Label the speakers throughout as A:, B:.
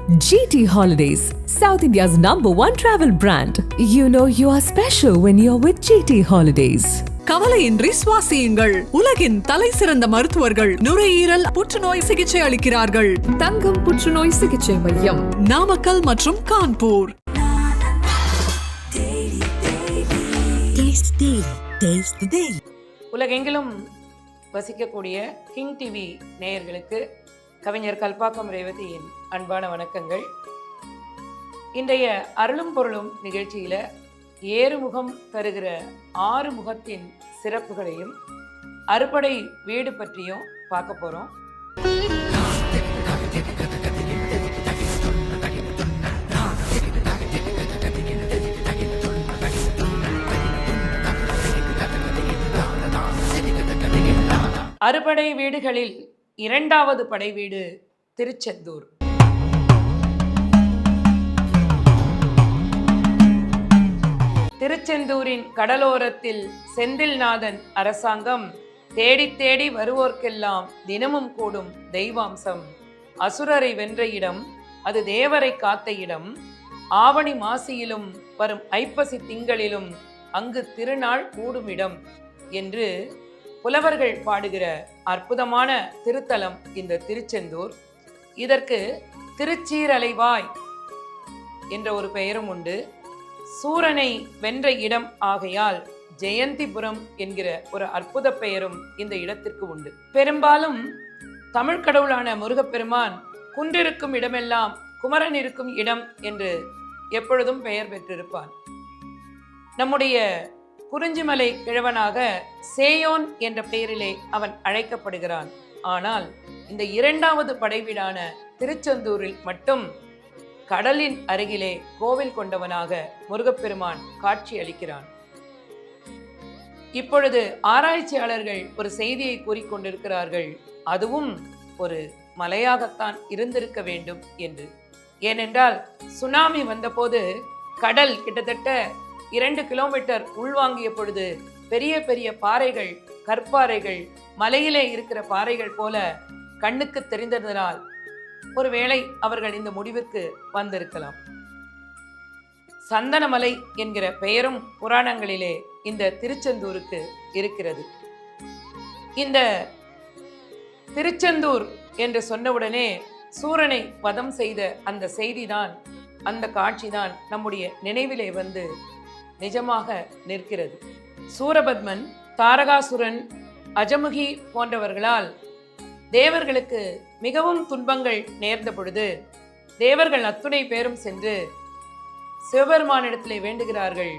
A: GT Holidays, South India's #1 travel brand. You know you are special when you're with GT Holidays.
B: கவலையின்றி சுவாசியுங்கள். உலகின் தலை சிறந்த மருத்துவர்கள் நுரையீரல் புற்றுநோய் சிகிச்சை அளிக்கிறார்கள்.
A: தங்கம் புற்றுநோய் சிகிச்சை மையம்,
B: நாமக்கல் மற்றும் கான்பூர்.
C: உலகெங்கிலும் வசிக்கக்கூடிய கிங் டிவி நேயர்களுக்கு கவிஞர் கல்பாக்கம் ரேவதியின் அன்பான வணக்கங்கள். இன்றைய அருளும் பொருளும் நிகழ்ச்சியில் ஏறுமுகம் தருகிற 6 முகத்தின் சிறப்புகளையும் அறுபடை வீடு பற்றியும் பார்க்க போகிறோம். அறுபடை வீடுகளில் 2வது படை வீடு திருச்செந்தூர். திருச்செந்தூரின் கடலோரத்தில் செந்தில்நாதன் அரசாங்கம் தேடி தேடி வருவோர்க்கெல்லாம் தினமும் கூடும் தெய்வாம்சம். அசுரரை வென்ற இடம், அது தேவரை காத்த இடம். ஆவணி மாசியிலும் வரும் ஐப்பசி திங்களிலும் அங்கு திருநாள் கூடும் இடம் என்று புலவர்கள் பாடுகிற அற்புதமான திருத்தலம் இந்த திருச்செந்தூர். இதற்கு திருச்சீரலைவாய் என்ற ஒரு பெயரும் உண்டு. சூரனை வென்ற இடம் ஆகையால் ஜெயந்திபுரம் என்கிற ஒரு அற்புத பெயரும் இந்த இடத்திற்கு உண்டு. பெரும்பாலும் தமிழ் கடவுளான முருகப்பெருமான் குன்றிருக்கும் இடமெல்லாம் குமரன் இருக்கும் இடம் என்று எப்பொழுதும் பெயர் பெற்றிருப்பான். நம்முடைய குறிஞ்சிமலை கிழவனாக சேயோன் என்ற பெயரிலே அவன் அழைக்கப்படுகிறான். ஆனால் இந்த 2வது படைவீடான திருச்செந்தூரில் மட்டும் கடலின் அருகிலே கோவில் கொண்டவனாக முருகப்பெருமான் காட்சி அளிக்கிறான். இப்பொழுது ஆராய்ச்சியாளர்கள் ஒரு செய்தியை கூறிக்கொண்டிருக்கிறார்கள், அதுவும் ஒரு மலையாகத்தான் இருந்திருக்க வேண்டும் என்று. ஏனென்றால் சுனாமி வந்தபோது கடல் கிட்டத்தட்ட 2 கிலோமீட்டர் உள்வாங்கிய பொழுது பெரிய பெரிய பாறைகள், கற்பாறைகள், மலையிலே இருக்கிற பாறைகள் போல கண்ணுக்கு தெரிந்ததனால் ஒருவேளை அவர்கள் இந்த முடிவிற்கு வந்திருக்கலாம். சந்தனமலை என்கிற பெயரும் புராணங்களிலே இந்த திருச்செந்தூருக்கு இருக்கிறது. இந்த திருச்செந்தூர் என்று சொன்னவுடனே சூரனை வதம் செய்த அந்த செய்திதான், அந்த காட்சிதான் நம்முடைய நினைவிலே வந்து நிஜமாக நிற்கிறது. சூரபத்மன், தாரகாசுரன், அஜமுகி போன்றவர்களால் தேவர்களுக்கு மிகவும் துன்பங்கள் நேர்ந்த பொழுது தேவர்கள் அத்துணை பேரும் சென்று சிவபெருமானிடத்திலே வேண்டுகிறார்கள்,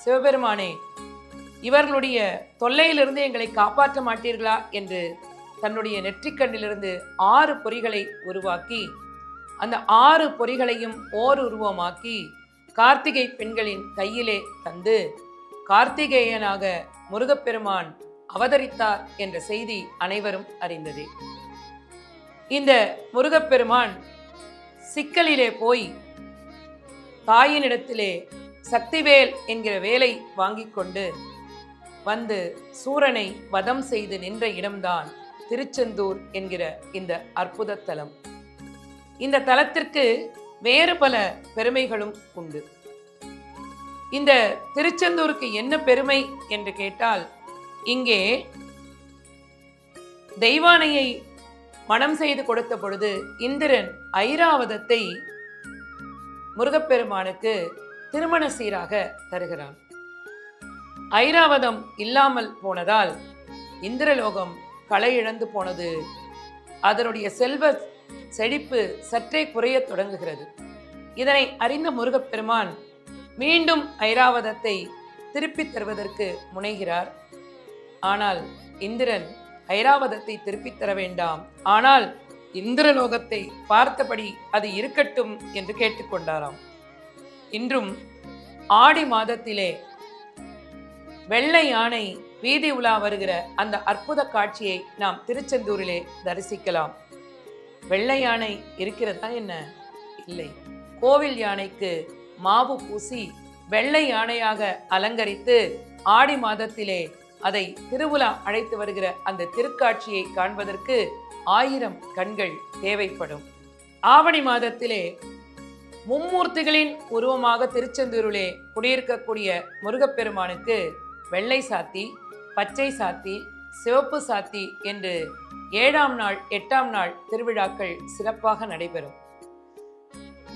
C: சிவபெருமானே, இவர்களுடைய தொல்லையிலிருந்து எங்களை காப்பாற்ற மாட்டீர்களா என்று தன்னுடைய நெற்றிக்கண்ணிலிருந்து 6 பொறிகளை உருவாக்கி அந்த 6 பொறிகளையும் ஓர் உருவமாக்கி கார்த்திகை பெண்களின் கையிலே தந்து கார்த்திகேயனாக முருகப்பெருமான் அவதரித்தார் என்ற செய்தி அனைவரும் அறிந்ததே. இந்த முருகப்பெருமான் சிக்கலிலே போய் தாயினிடத்திலே சக்திவேல் என்கிற வேலை வாங்கி கொண்டு வந்து சூரனை வதம் செய்து நின்ற இடம்தான் திருச்செந்தூர் என்கிற இந்த அற்புத தலம். இந்த தலத்திற்கு வேறு பல பெருமைகளும் உண்டு. இந்த திருச்செந்தூருக்கு என்ன பெருமை என்று கேட்டால், இங்கே தெய்வானையை மனம் செய்து கொடுத்த பொழுது இந்திரன் ஐராவதத்தை முருகப்பெருமானுக்கு திருமண சீராக தருகிறான். ஐராவதம் இல்லாமல் போனதால் இந்திரலோகம் களை இழந்து போனது. அதனுடைய செல்வ செழிப்பு சற்றே குறைய தொடங்குகிறது. இதனை அறிந்த முருகப்பெருமான் மீண்டும் ஐராவதத்தை திருப்பித் தருவதற்கு முனைகிறார். ஆனால் இந்திரன் ஐராவதத்தை திருப்பித் தர வேண்டாம், ஆனால் இந்திரலோகத்தை பார்த்தபடி அது இருக்கட்டும் என்று கேட்டுக்கொண்டாராம். இன்றும் ஆடி மாதத்திலே வெள்ளை யானை வீதி உலா வருகிற அந்த அற்புத காட்சியை நாம் திருச்செந்தூரிலே தரிசிக்கலாம். வெள்ளை யானை இருக்கிறதா என்ன? இல்லை. கோவில் யானைக்கு மாவு பூசி வெள்ளை யானையாக அலங்கரித்து ஆடி மாதத்திலே அதை திருவிழா அழைத்து வருகிற அந்த திருக்காட்சியை காண்பதற்கு 1000 கண்கள் தேவைப்படும். ஆவணி மாதத்திலே மும்மூர்த்திகளின் உருவமாக திருச்செந்தூரிலே குடியிருக்கக்கூடிய முருகப்பெருமானுக்கு வெள்ளை சாத்தி, பச்சை சாத்தி, சிவப்பு சாத்தி என்று 7ஆம் நாள் 8ஆம் நாள் திருவிழாக்கள் சிறப்பாக நடைபெறும்.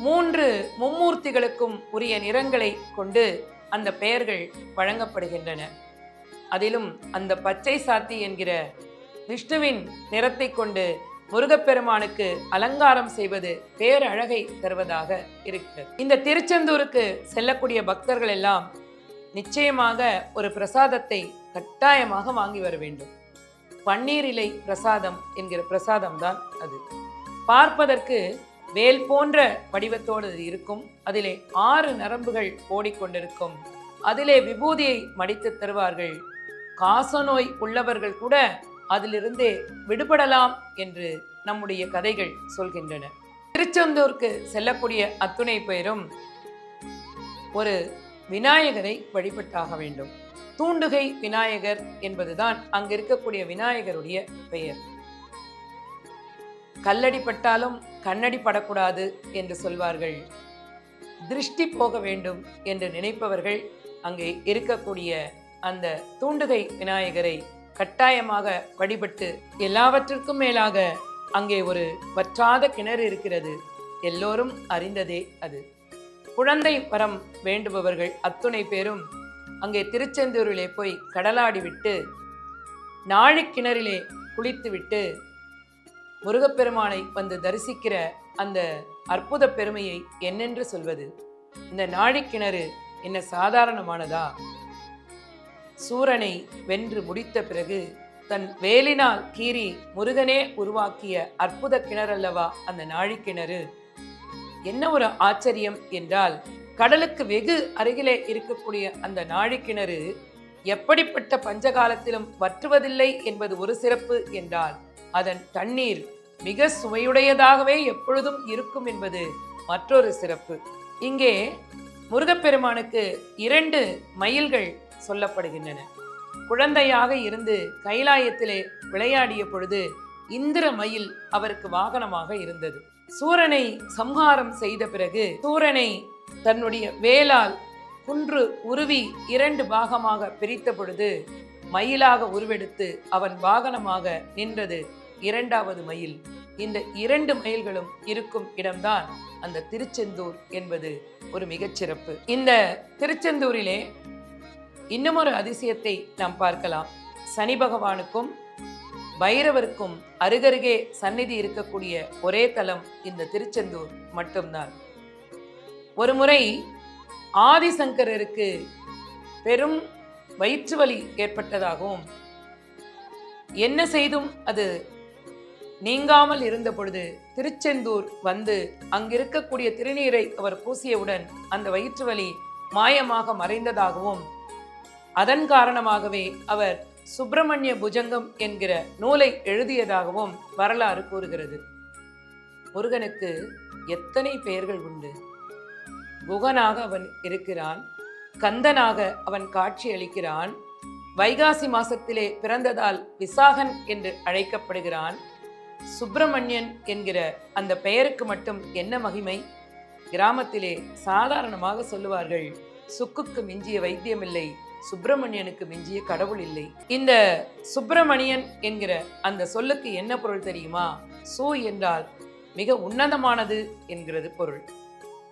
C: 3 மும்மூர்த்திகளுக்கும் உரிய நிறங்களை கொண்டு அந்த பெயர்கள் வழங்கப்படுகின்றன. அதிலும் அந்த பச்சை சாத்தி என்கிற விஷ்ணுவின் நிறத்தை கொண்டு முருகப்பெருமானுக்கு அலங்காரம் செய்வது பேரழகை தருவதாக இருக்கிறது. இந்த திருச்செந்தூருக்கு செல்லக்கூடிய பக்தர்கள் எல்லாம் நிச்சயமாக ஒரு பிரசாதத்தை கட்டாயமாக வாங்கி வர வேண்டும். பன்னீர் இலை பிரசாதம் என்கிற பிரசாதம் தான் அது. பார்ப்பதற்கு வேல் போன்ற வடிவத்தோடு இருக்கும். அதிலே 6 நரம்புகள் ஓடிக்கொண்டிருக்கும். அதிலே விபூதியை மடித்து தருவார்கள். காசநோய் உள்ளவர்கள் கூட அதிலிருந்தே விடுபடலாம் என்று நம்முடைய கதைகள் சொல்கின்றன. திருச்செந்தூருக்கு செல்லக்கூடிய அத்துணை பேரும் ஒரு விநாயகரை வழிபட்டாக வேண்டும். தூண்டுகை விநாயகர் என்பதுதான் அங்கு இருக்கக்கூடிய விநாயகருடைய பெயர். கல்லடி பட்டாலும் கண்ணடி படக்கூடாது என்று சொல்வார்கள். திருஷ்டி போக வேண்டும் என்று நினைப்பவர்கள் அங்கே இருக்கக்கூடிய அந்த தூண்டுகை விநாயகரை கட்டாயமாக வழிபட்டு, எல்லாவற்றிற்கும் மேலாக அங்கே ஒரு வற்றாத கிணறு இருக்கிறது. எல்லோரும் அறிந்ததே அது. குழந்தை வரம் வேண்டுபவர்கள் அத்துணை பேரும் அங்கே திருச்செந்தூரிலே போய் கடலாடிவிட்டு நாழிக்கிணறிலே குளித்துவிட்டு முருகப்பெருமானை வந்து தரிசிக்கிற அந்த அற்புத பெருமையை என்னென்று சொல்வது? இந்த நாழிக்கிணறு என்ன சாதாரணமானதா? சூரனை வென்று முடித்த பிறகு தன் வேலினால் கீறி முருகனே உருவாக்கிய அற்புத கிணறல்லவா அந்த நாழிக்கிணறு. என்ன ஒரு ஆச்சரியம் என்றால், கடலுக்கு வெகு அருகிலே இருக்கக்கூடிய அந்த நாழிக்கிணறு எப்படிப்பட்ட பஞ்சகாலத்திலும் வற்றுவதில்லை என்பது ஒரு சிறப்பு என்றால், அதன் தண்ணீர் மிக சுவையுடையதாகவே எப்பொழுதும் இருக்கும் என்பது மற்றொரு சிறப்பு. இங்கே முருகப்பெருமானுக்கு 2 மயில்கள் சொல்லப்படுகின்றன. குழந்தையாக இருந்து கைலாயத்திலே விளையாடிய பொழுது இந்திர மயில் அவருக்கு வாகனமாக இருந்தது. சூரனை சம்ஹாரம் செய்த பிறகு சூரனை தன்னுடைய வேலால் குன்று உருவி 2 பாகமாக பிரித்த பொழுது மயிலாக உருவெடுத்து அவன் வாகனமாக நின்றது 2வது மயில். இந்த 2 மயில்களும் இருக்கும் இடம்தான் அந்த திருச்செந்தூர் என்பது ஒரு மிகச்சிறப்பு. இந்த திருச்செந்தூரிலே இன்னுமொரு அதிசயத்தை நாம் பார்க்கலாம். சனி பகவானுக்கும் பைரவருக்கும் அருகருகே சந்நிதி இருக்கக்கூடிய ஒரே தலம் இந்த திருச்செந்தூர் மட்டும்தான். ஒரு முறை ஆதிசங்கரருக்கு பெரும் வயிற்று வலி ஏற்பட்டதாகவும், என்ன செய்தும் அது நீங்காமல் இருந்த பொழுது திருச்செந்தூர் வந்து அங்கிருக்கக்கூடிய திருநீரை அவர் பூசியவுடன் அந்த வயிற்று வலி மாயமாக மறைந்ததாகவும், அதன் காரணமாகவே அவர் சுப்பிரமணிய புஜங்கம் என்கிற நூலை எழுதியதாகவும் வரலாறு கூறுகிறது. முருகனுக்கு எத்தனை பெயர்கள் உண்டு! குகனாக அவன் இருக்கிறான், கந்தனாக அவன் காட்சி அளிக்கிறான், வைகாசி மாசத்திலே பிறந்ததால் விசாகன் என்று அழைக்கப்படுகிறான். சுப்பிரமணியன் என்கிற அந்த பெயருக்கு மட்டும் என்ன மகிமை! கிராமத்திலே சாதாரணமாக சொல்லுவார்கள், சுக்குக்கு மிஞ்சிய வைத்தியமில்லை, சுப்பிரமணியனுக்கு மிஞ்சிய கடவுள் இல்லை. இந்த சுப்பிரமணியன் என்கிற அந்த சொல்லுக்கு என்ன பொருள் தெரியுமா? சு என்றால் மிக உன்னதமானது என்கிறது பொருள்.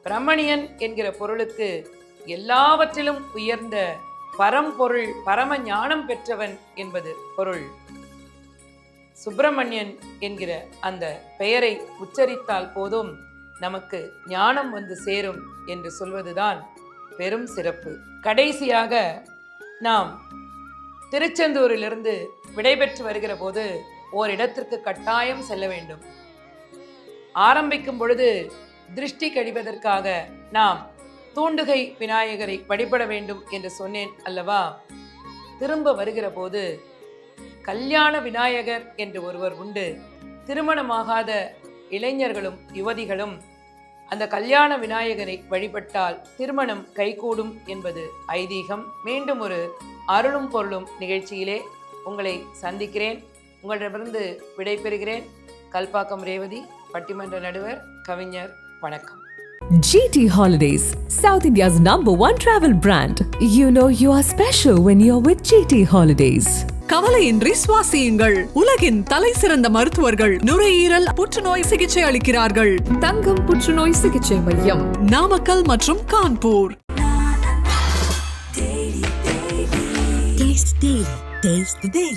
C: பிரமணியன் என்கிற பொருளுக்கு எல்லாவற்றிலும் உயர்ந்த பரம்பொருள், பரம ஞானம் பெற்றவன் என்பது பொருள். சுப்பிரமணியன் என்கிற அந்த பெயரை உச்சரித்தால் போதும் நமக்கு ஞானம் வந்து சேரும் என்று சொல்வதுதான் பெரும் சிறப்பு. கடைசியாக நாம் திருச்செந்தூரிலிருந்து விடைபெற்று வருகிற போது ஓரிடத்திற்கு கட்டாயம் செல்ல வேண்டும். ஆரம்பிக்கும் பொழுது திருஷ்டி கழிவதற்காக நாம் தூண்டுகை விநாயகரை வழிபட வேண்டும் என்று சொன்னேன் அல்லவா? திரும்ப வருகிற போது கல்யாண விநாயகர் என்று ஒருவர் உண்டு. திருமணமாகாத இளைஞர்களும் யுவதிகளும் அந்த கல்யாண விநாயகரை வழிபட்டால் திருமணம் கைகூடும் என்பது ஐதீகம். மீண்டும் ஒரு அருளும் பொருளும் நிகழ்ச்சியிலே உங்களை சந்திக்கிறேன். உங்களிடமிருந்து விடைபெறுகிறேன். கல்பாக்கம் ரேவதி. பட்டிமன்ற நடுவர் கவிஞர். வணக்கம்.
A: GT Holidays, South India's #1 travel brand. You know you are special when you're with GT Holidays.
B: கவலையின்றி சுவாசியுங்கள். உலகின் தலை சிறந்த மருத்துவர்கள் நுரையீரல் புற்றுநோய் சிகிச்சை அளிக்கிறார்கள்.
A: தங்கம் புற்றுநோய் சிகிச்சை மையம்,
B: நாமக்கல் மற்றும் கான்பூர்.
D: Taste the Daily.